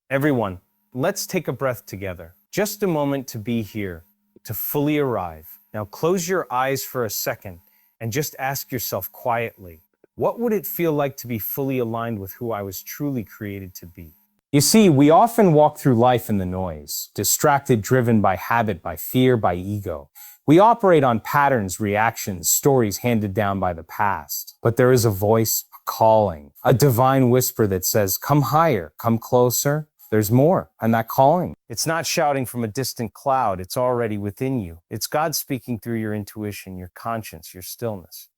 Everyone, let's take a breath together. Just a moment to be here, to fully arrive. Now close your eyes for a second and just ask yourself quietly, what would it feel like to be fully aligned with who I was truly created to be? You see, we often walk through life in the noise, distracted, driven by habit, by fear, by ego. We operate on patterns, reactions, stories handed down by the past. But there is a voice, a calling, a divine whisper that says, come higher, come closer. There's more, and that calling. It's not shouting from a distant cloud. It's already within you. It's God speaking through your intuition, your conscience, your stillness.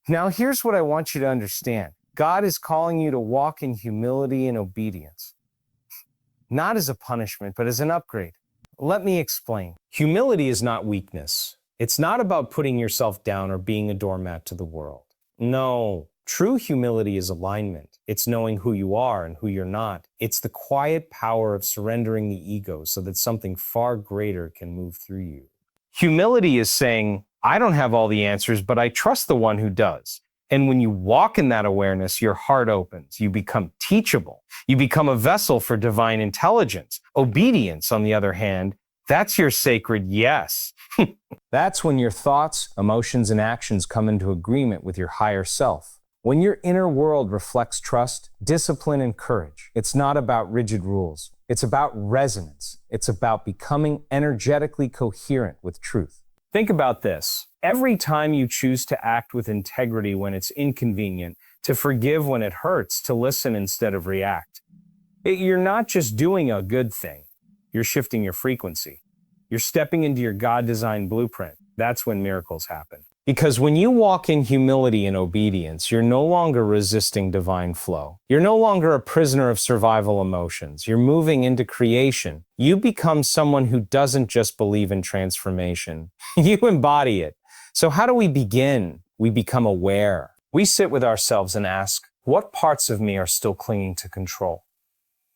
Now, here's what I want you to understand. God is calling you to walk in humility and obedience, not as a punishment, but as an upgrade. Let me explain. Humility is not weakness. It's not about putting yourself down or being a doormat to the world. No. True humility is alignment. It's knowing who you are and who you're not. It's the quiet power of surrendering the ego so that something far greater can move through you. Humility is saying, I don't have all the answers, but I trust the one who does. And when you walk in that awareness, your heart opens. You become teachable. You become a vessel for divine intelligence. Obedience, on the other hand, that's your sacred yes. That's when your thoughts, emotions, and actions come into agreement with your higher self. When your inner world reflects trust, discipline, and courage, it's not about rigid rules. It's about resonance. It's about becoming energetically coherent with truth. Think about this. Every time you choose to act with integrity when it's inconvenient, to forgive when it hurts, to listen instead of react, you're not just doing a good thing. You're shifting your frequency. You're stepping into your God-designed blueprint. That's when miracles happen. Because when you walk in humility and obedience, you're no longer resisting divine flow. You're no longer a prisoner of survival emotions. You're moving into creation. You become someone who doesn't just believe in transformation. You embody it. So how do we begin? We become aware. We sit with ourselves and ask, what parts of me are still clinging to control?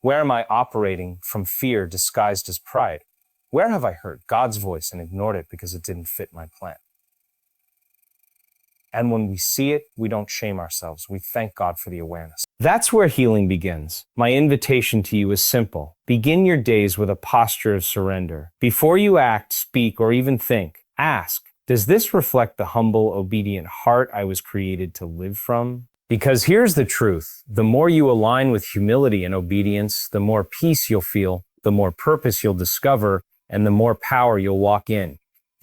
Where am I operating from fear disguised as pride? Where have I heard God's voice and ignored it because it didn't fit my plan? And when we see it, we don't shame ourselves. We thank God for the awareness. That's where healing begins. My invitation to you is simple. Begin your days with a posture of surrender. Before you act, speak, or even think, ask, does this reflect the humble, obedient heart I was created to live from? Because here's the truth. The more you align with humility and obedience, the more peace you'll feel, the more purpose you'll discover, and the more power you'll walk in.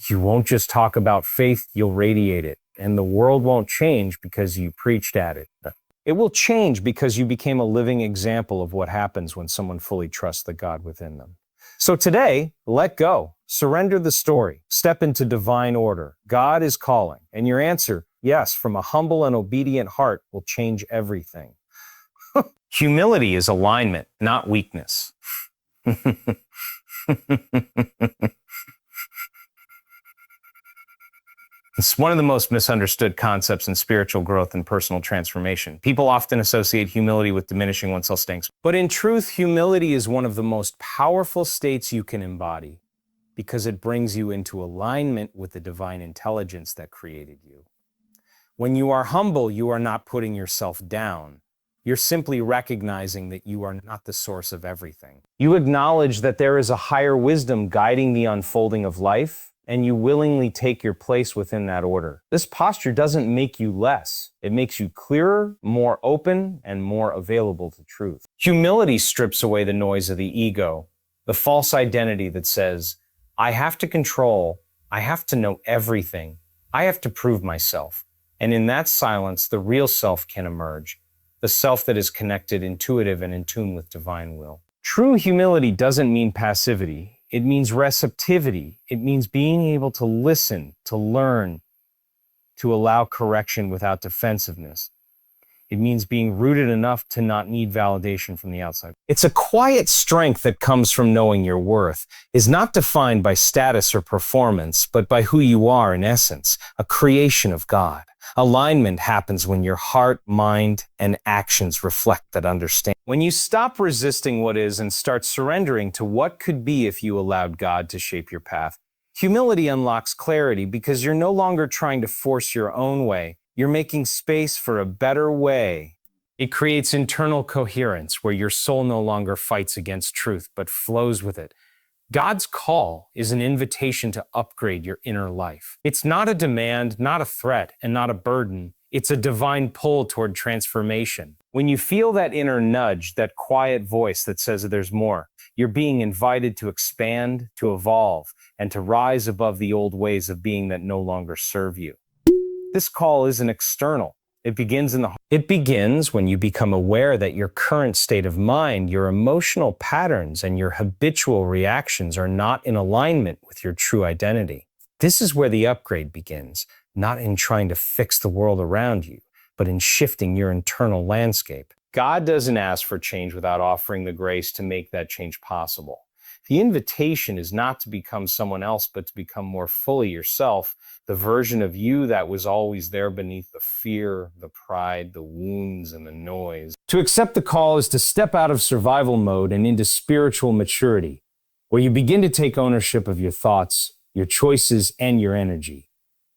You won't just talk about faith, you'll radiate it. And the world won't change because you preached at it. It will change because you became a living example of what happens when someone fully trusts the God within them. So today, let go. Surrender the story. Step into divine order. God is calling. And your answer, yes, from a humble and obedient heart, will change everything. Humility is alignment, not weakness. It's one of the most misunderstood concepts in spiritual growth and personal transformation. People often associate humility with diminishing oneself strengths. But in truth, humility is one of the most powerful states you can embody because it brings you into alignment with the divine intelligence that created you. When you are humble, you are not putting yourself down. You're simply recognizing that you are not the source of everything. You acknowledge that there is a higher wisdom guiding the unfolding of life, and you willingly take your place within that order. This posture doesn't make you less. It makes you clearer, more open, and more available to truth. Humility strips away the noise of the ego, the false identity that says, I have to control, I have to know everything, I have to prove myself. And in that silence, the real self can emerge, the self that is connected, intuitive, and in tune with divine will. True humility doesn't mean passivity. It means receptivity. It means being able to listen, to learn, to allow correction without defensiveness. It means being rooted enough to not need validation from the outside. It's a quiet strength that comes from knowing your worth, is not defined by status or performance, but by who you are in essence, a creation of God. Alignment happens when your heart, mind, and actions reflect that understanding. When you stop resisting what is and start surrendering to what could be if you allowed God to shape your path, humility unlocks clarity because you're no longer trying to force your own way. You're making space for a better way. It creates internal coherence where your soul no longer fights against truth, but flows with it. God's call is an invitation to upgrade your inner life. It's not a demand, not a threat, and not a burden. It's a divine pull toward transformation. When you feel that inner nudge, that quiet voice that says there's more, you're being invited to expand, to evolve, and to rise above the old ways of being that no longer serve you. This call isn't external. It begins when you become aware that your current state of mind, your emotional patterns, and your habitual reactions are not in alignment with your true identity. This is where the upgrade begins, not in trying to fix the world around you, but in shifting your internal landscape. God doesn't ask for change without offering the grace to make that change possible. The invitation is not to become someone else, but to become more fully yourself, the version of you that was always there beneath the fear, the pride, the wounds, and the noise. To accept the call is to step out of survival mode and into spiritual maturity, where you begin to take ownership of your thoughts, your choices, and your energy.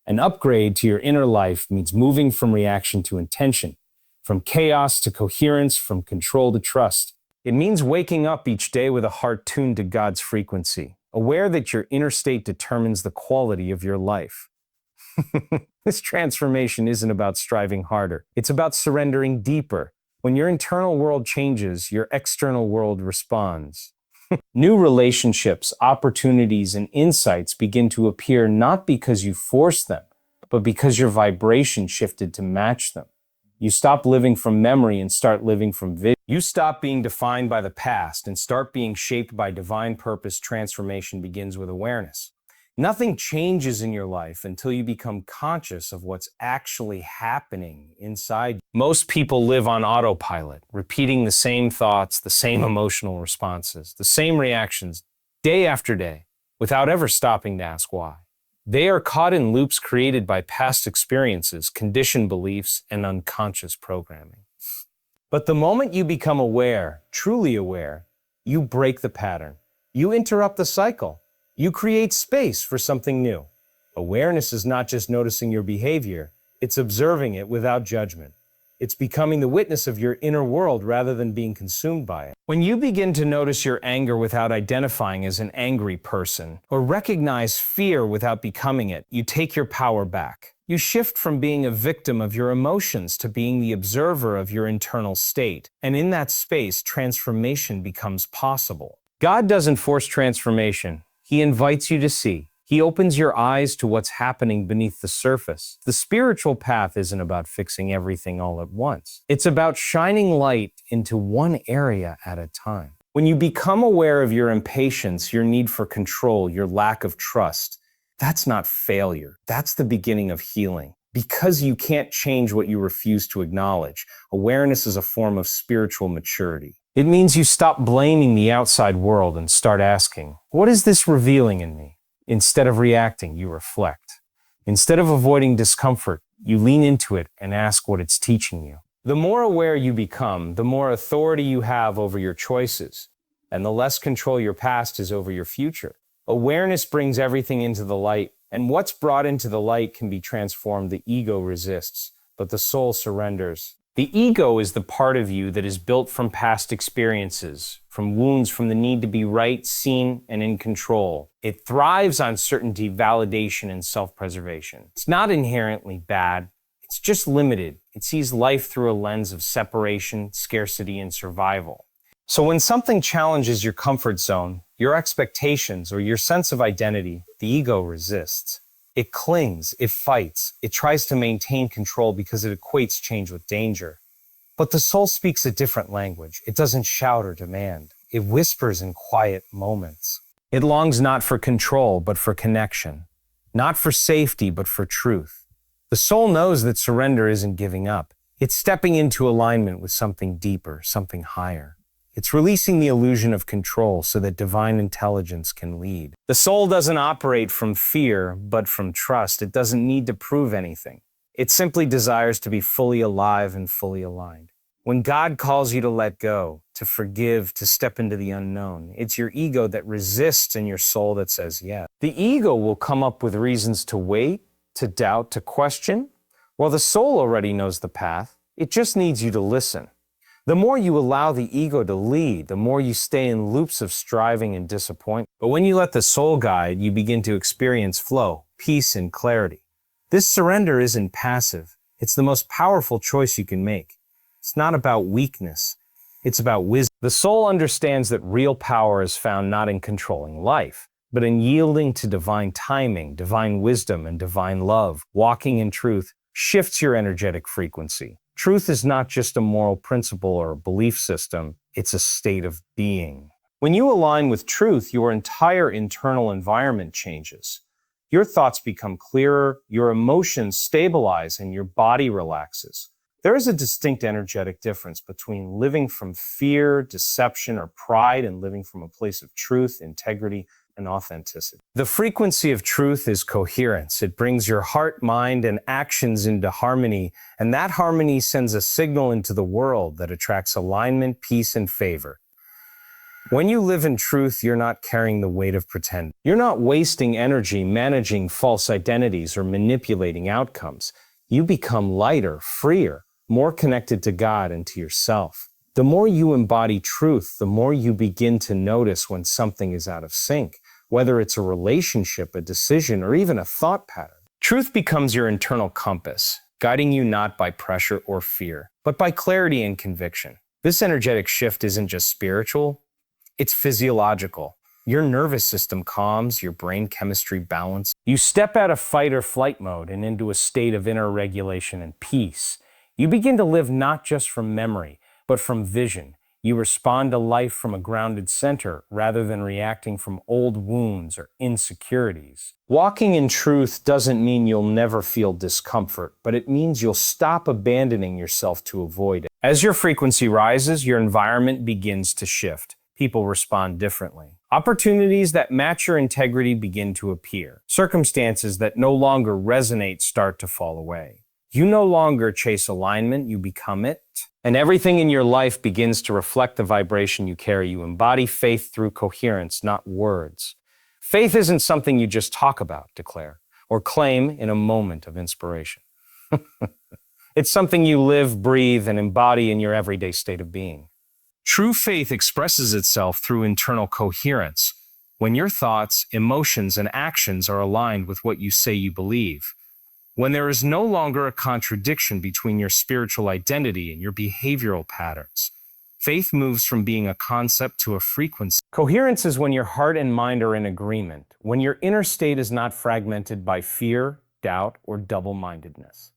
An upgrade to your inner life means moving from reaction to intention, from chaos to coherence, from control to trust. It means waking up each day with a heart tuned to God's frequency, aware that your inner state determines the quality of your life. This transformation isn't about striving harder. It's about surrendering deeper. When your internal world changes, your external world responds. New relationships, opportunities, and insights begin to appear not because you forced them, but because your vibration shifted to match them. You stop living from memory and start living from vision. You stop being defined by the past and start being shaped by divine purpose. Transformation begins with awareness. Nothing changes in your life until you become conscious of what's actually happening inside you. Most people live on autopilot, repeating the same thoughts, the same emotional responses, the same reactions, day after day, without ever stopping to ask why. They are caught in loops created by past experiences, conditioned beliefs, and unconscious programming. But the moment you become aware, truly aware, you break the pattern. You interrupt the cycle. You create space for something new. Awareness is not just noticing your behavior, it's observing it without judgment. It's becoming the witness of your inner world rather than being consumed by it. When you begin to notice your anger without identifying as an angry person, or recognize fear without becoming it, you take your power back. You shift from being a victim of your emotions to being the observer of your internal state. And in that space, transformation becomes possible. God doesn't force transformation. He invites you to see. He opens your eyes to what's happening beneath the surface. The spiritual path isn't about fixing everything all at once. It's about shining light into one area at a time. When you become aware of your impatience, your need for control, your lack of trust, that's not failure. That's the beginning of healing. Because you can't change what you refuse to acknowledge, awareness is a form of spiritual maturity. It means you stop blaming the outside world and start asking, what is this revealing in me? Instead of reacting, you reflect. Instead of avoiding discomfort, you lean into it and ask what it's teaching you. The more aware you become, the more authority you have over your choices, and the less control your past is over your future. Awareness brings everything into the light, and what's brought into the light can be transformed. The ego resists, but the soul surrenders. The ego is the part of you that is built from past experiences, from wounds, from the need to be right, seen, and in control. It thrives on certainty, validation, and self-preservation. It's not inherently bad. It's just limited. It sees life through a lens of separation, scarcity, and survival. So when something challenges your comfort zone, your expectations, or your sense of identity, the ego resists. It clings, it fights, it tries to maintain control because it equates change with danger. But the soul speaks a different language. It doesn't shout or demand. It whispers in quiet moments. It longs not for control, but for connection. Not for safety, but for truth. The soul knows that surrender isn't giving up. It's stepping into alignment with something deeper, something higher. It's releasing the illusion of control so that divine intelligence can lead. The soul doesn't operate from fear, but from trust. It doesn't need to prove anything. It simply desires to be fully alive and fully aligned. When God calls you to let go, to forgive, to step into the unknown, it's your ego that resists and your soul that says yes. The ego will come up with reasons to wait, to doubt, to question, while the soul already knows the path. It just needs you to listen. The more you allow the ego to lead, the more you stay in loops of striving and disappointment. But when you let the soul guide, you begin to experience flow, peace, and clarity. This surrender isn't passive. It's the most powerful choice you can make. It's not about weakness. It's about wisdom. The soul understands that real power is found not in controlling life, but in yielding to divine timing, divine wisdom, and divine love. Walking in truth shifts your energetic frequency. Truth is not just a moral principle or a belief system, it's a state of being. When you align with truth, your entire internal environment changes. Your thoughts become clearer, your emotions stabilize, and your body relaxes. There is a distinct energetic difference between living from fear, deception, or pride and living from a place of truth, integrity, and authenticity. The frequency of truth is coherence. It brings your heart, mind, and actions into harmony, and that harmony sends a signal into the world that attracts alignment, peace, and favor. When you live in truth, you're not carrying the weight of pretend. You're not wasting energy managing false identities or manipulating outcomes. You become lighter, freer, more connected to God and to yourself. The more you embody truth, the more you begin to notice when something is out of sync, whether it's a relationship, a decision, or even a thought pattern. Truth becomes your internal compass, guiding you not by pressure or fear, but by clarity and conviction. This energetic shift isn't just spiritual, it's physiological. Your nervous system calms, your brain chemistry balances. You step out of fight or flight mode and into a state of inner regulation and peace. You begin to live not just from memory, but from vision. You respond to life from a grounded center rather than reacting from old wounds or insecurities. Walking in truth doesn't mean you'll never feel discomfort, but it means you'll stop abandoning yourself to avoid it. As your frequency rises, your environment begins to shift. People respond differently. Opportunities that match your integrity begin to appear. Circumstances that no longer resonate start to fall away. You no longer chase alignment, you become it. And everything in your life begins to reflect the vibration you carry. You embody faith through coherence, not words. Faith isn't something you just talk about, declare, or claim in a moment of inspiration. It's something you live, breathe, and embody in your everyday state of being. True faith expresses itself through internal coherence, when your thoughts, emotions, and actions are aligned with what you say you believe. When there is no longer a contradiction between your spiritual identity and your behavioral patterns. Faith moves from being a concept to a frequency. Coherence is when your heart and mind are in agreement, when your inner state is not fragmented by fear, doubt, or double-mindedness.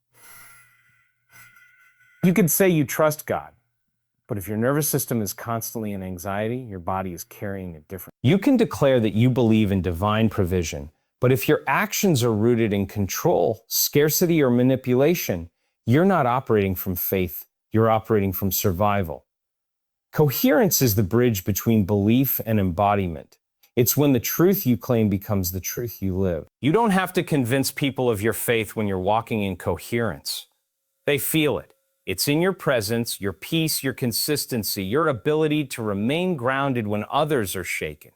You could say you trust God, but if your nervous system is constantly in anxiety, your body is carrying it differently. You can declare that you believe in divine provision, but if your actions are rooted in control, scarcity, or manipulation, you're not operating from faith, you're operating from survival. Coherence is the bridge between belief and embodiment. It's when the truth you claim becomes the truth you live. You don't have to convince people of your faith when you're walking in coherence. They feel it. It's in your presence, your peace, your consistency, your ability to remain grounded when others are shaken.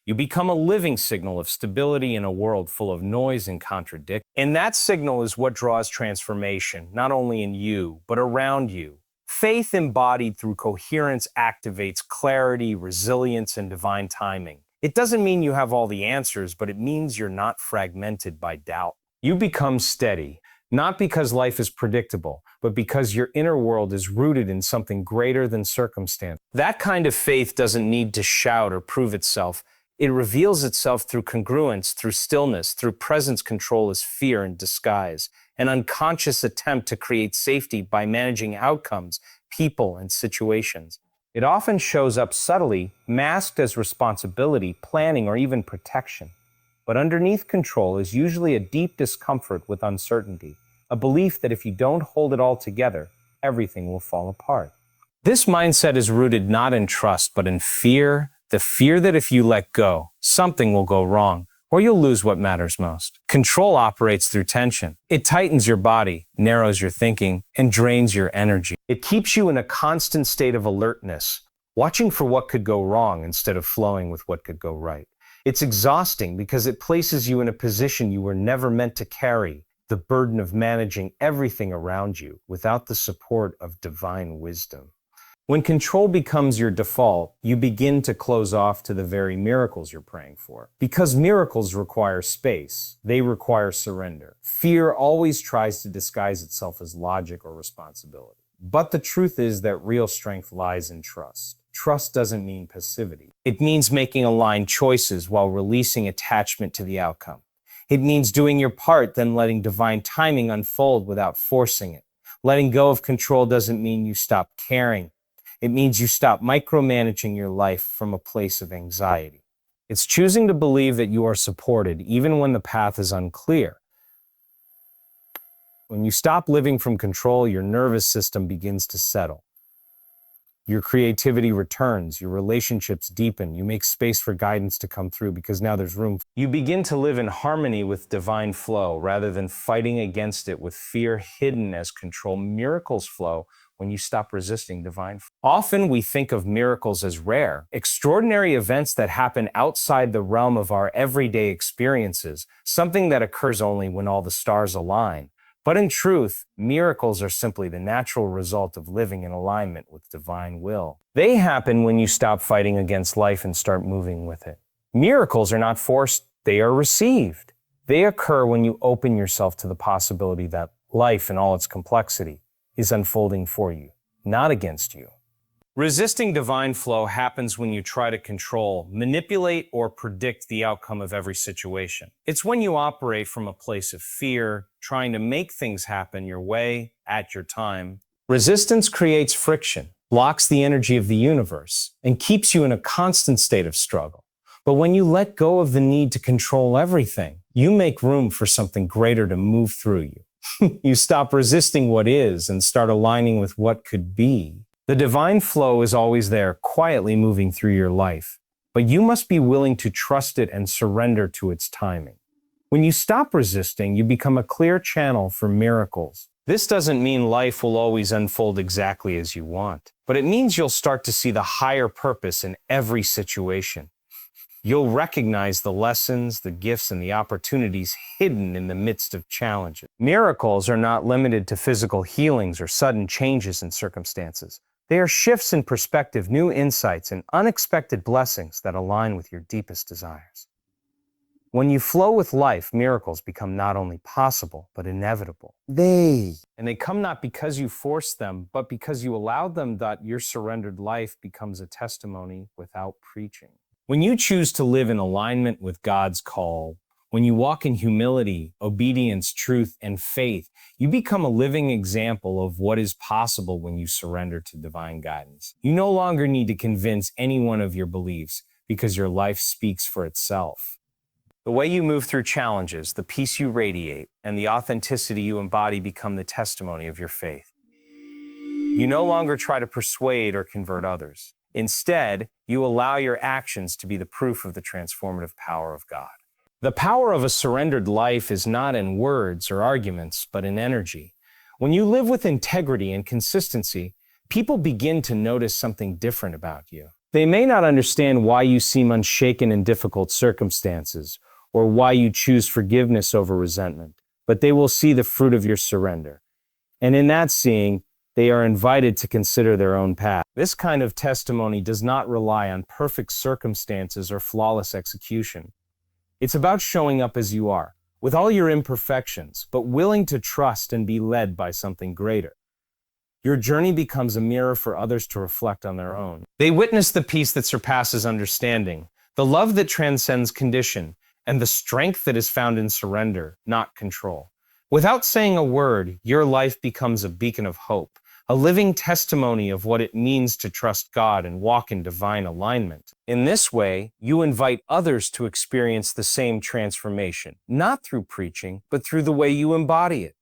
You become a living signal of stability in a world full of noise and contradiction. And that signal is what draws transformation, not only in you, but around you. Faith embodied through coherence activates clarity, resilience, and divine timing. It doesn't mean you have all the answers, but it means you're not fragmented by doubt. You become steady, not because life is predictable, but because your inner world is rooted in something greater than circumstance. That kind of faith doesn't need to shout or prove itself. It reveals itself through congruence, through stillness, through presence control as fear in disguise, an unconscious attempt to create safety by managing outcomes, people, and situations. It often shows up subtly, masked as responsibility, planning, or even protection. But underneath control is usually a deep discomfort with uncertainty, a belief that if you don't hold it all together, everything will fall apart. This mindset is rooted not in trust, but in fear, the fear that if you let go, something will go wrong, or you'll lose what matters most. Control operates through tension. It tightens your body, narrows your thinking, and drains your energy. It keeps you in a constant state of alertness, watching for what could go wrong instead of flowing with what could go right. It's exhausting because it places you in a position you were never meant to carry, the burden of managing everything around you without the support of divine wisdom. When control becomes your default, you begin to close off to the very miracles you're praying for. Because miracles require space, they require surrender. Fear always tries to disguise itself as logic or responsibility. But the truth is that real strength lies in trust. Trust doesn't mean passivity. It means making aligned choices while releasing attachment to the outcome. It means doing your part, then letting divine timing unfold without forcing it. Letting go of control doesn't mean you stop caring. It means you stop micromanaging your life from a place of anxiety. It's choosing to believe that you are supported even when the path is unclear. When you stop living from control, your nervous system begins to settle. Your creativity returns, your relationships deepen, you make space for guidance to come through because now there's room. You begin to live in harmony with divine flow rather than fighting against it with fear hidden as control. Miracles flow when you stop resisting divine flow. Often we think of miracles as rare, extraordinary events that happen outside the realm of our everyday experiences, something that occurs only when all the stars align. But in truth, miracles are simply the natural result of living in alignment with divine will. They happen when you stop fighting against life and start moving with it. Miracles are not forced, they are received. They occur when you open yourself to the possibility that life in all its complexity is unfolding for you, not against you. Resisting divine flow happens when you try to control, manipulate, or predict the outcome of every situation. It's when you operate from a place of fear, trying to make things happen your way, at your time. Resistance creates friction, blocks the energy of the universe, and keeps you in a constant state of struggle. But when you let go of the need to control everything, you make room for something greater to move through you. You stop resisting what is and start aligning with what could be. The divine flow is always there, quietly moving through your life, but you must be willing to trust it and surrender to its timing. When you stop resisting, you become a clear channel for miracles. This doesn't mean life will always unfold exactly as you want, but it means you'll start to see the higher purpose in every situation. You'll recognize the lessons, the gifts, and the opportunities hidden in the midst of challenges. Miracles are not limited to physical healings or sudden changes in circumstances. They are shifts in perspective, new insights, and unexpected blessings that align with your deepest desires. When you flow with life, miracles become not only possible, but inevitable. And they come not because you forced them, but because you allowed them. That your surrendered life becomes a testimony without preaching. When you choose to live in alignment with God's call, when you walk in humility, obedience, truth, and faith, you become a living example of what is possible when you surrender to divine guidance. You no longer need to convince anyone of your beliefs because your life speaks for itself. The way you move through challenges, the peace you radiate, and the authenticity you embody become the testimony of your faith. You no longer try to persuade or convert others. Instead, you allow your actions to be the proof of the transformative power of God. The power of a surrendered life is not in words or arguments, but in energy. When you live with integrity and consistency, people begin to notice something different about you. They may not understand why you seem unshaken in difficult circumstances, or why you choose forgiveness over resentment, but they will see the fruit of your surrender. And in that seeing, they are invited to consider their own path. This kind of testimony does not rely on perfect circumstances or flawless execution. It's about showing up as you are, with all your imperfections, but willing to trust and be led by something greater. Your journey becomes a mirror for others to reflect on their own. They witness the peace that surpasses understanding, the love that transcends condition, and the strength that is found in surrender, not control. Without saying a word, your life becomes a beacon of hope, a living testimony of what it means to trust God and walk in divine alignment. In this way, you invite others to experience the same transformation, not through preaching, but through the way you embody it.